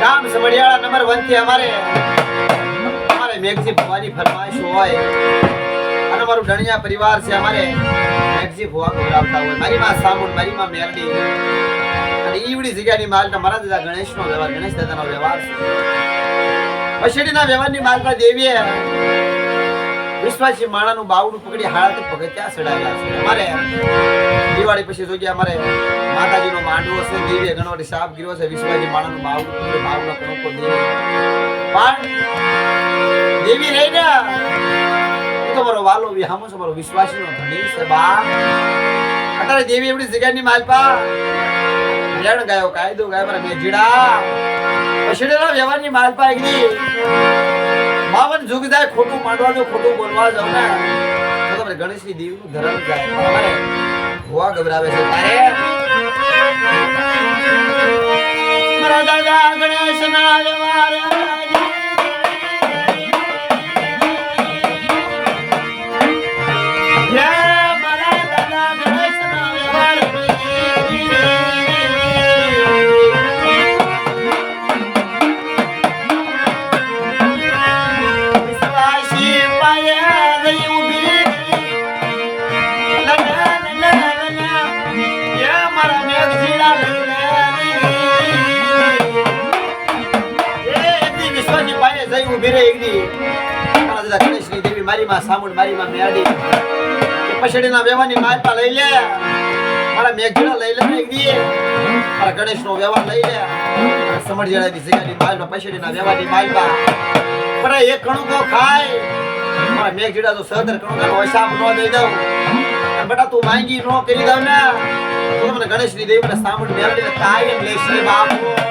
ગામ સમડિયાળા નંબર 1 થી અમારે મેઘજી ભવાની ફરમાઈશ હોય અને અમારું ડણિયા પરિવાર છે અમારે મેઘજી ભવા ગોરાવતા હોય મારી માં સામુન મારી માં મેરડી અને ઈવડી જગ્યાની માલ મારા દાદા ગણેશનો વ્યવહાર ગણેશ દાદાનો વ્યવહાર છે પછડીના વ્યવહારની માલ પર દેવીએ વિશ્વાસી માણાનું બાવડું પકડી હાળાથી પગથિયા ચડાવેલા છે અમારે દિવાળી પછી જોજે અમારે માતાજીનો માંડવો છે દેવીએ ગણવટી સાફ કર્યો છે વિશ્વાસી માણાનું બાવડું પકડી બાવડો કણકો દેવી પણ દેવી રહી ને તો મારો વાલો વિહામો છે મારો વિશ્વાસીનો ધણી છે બા અત્યારે દેવી એવડી જગ્યાની માલપા રેણ ગાયો કાયદો ગાયો મારા મેજીડા પછડીના વ્યવહારની માલપા એકદી 52 જુગ જાય ખોટું માંડવા જો ખોટું બોલવા જાવ ને તો તમને ગણેશની દેવીનું ધર્મ જાય અમારે ભુવા ગભરાવે છે તારે મારા દાદા ગણેશના વ્યવહાર ગણેશની દેવી મારી માં સામુંડ મારી માં મેરડી પછડીના વ્યવહારની માલપા લઈ લે મારા મેઘજીડા લઈ લે એકદી મારા ગણેશનો વ્યવહાર લઈ લે સમડિયાળાની જગ્યાની માલપા પછડીના વ્યવહારની માલપા પણ એક કણુકો ખાય મારા મેઘજીડા તો સદર કણુકાનો હિસાબ ન દઈ દઉં બેટા તું માંગી ન કરી દઉં ને તો મને ગણેશની દેવી મને સામુંડ મેરડી કાયમ લેશે બાપુ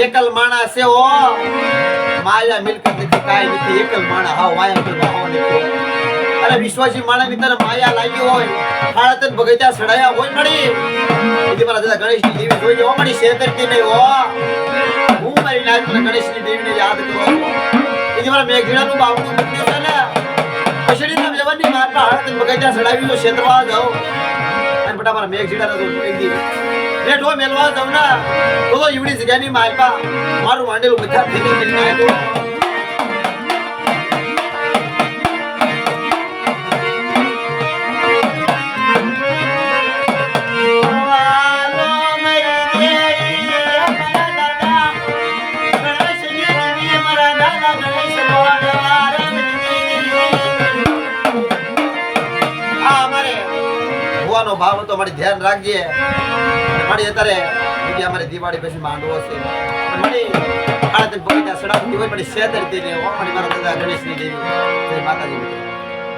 એકલ માણા છે ઓ માયા મિલકત નથી કાઈ નથી એકલ માણા હાવ માયા પર હાવ નથી અરે વિશ્વાસી માણા ની તને માયા લાગી હોય હાળતન ભગત્યા સડાયા હોય મળી ઈદી મારા દાદા ગણેશની દેવી જોઈ જો મળી શેતરતી નહીં હો હું મારી નાથ મને ગણેશની દેવીને યાદ કરો ઈદી મારા મેઘજીડાનું બાવડું મૂકી છે ને પછડીના વ્યવહારની માતા હાળતન ભગત્યા સડાવી જો ક્ષેત્રવા જાવ અને બટા મારા મેઘજીડાને જો એકદી બેઠો મેલવા જાવ ના તો ઈવડી જગ્યાની માલપા મારું માંડેલું બધા ફેરી ફેરી આવ્યો ભાવ હતો મારી ધ્યાન રાખજે મારી અત્યારે અમારે દિવાળી પછી માંડવો છે મારી આળતે બગીચા સડાવતી હોય મારી શેતરતી ને મારી મારા દાદા ગણેશની દેવી જય માતાજી.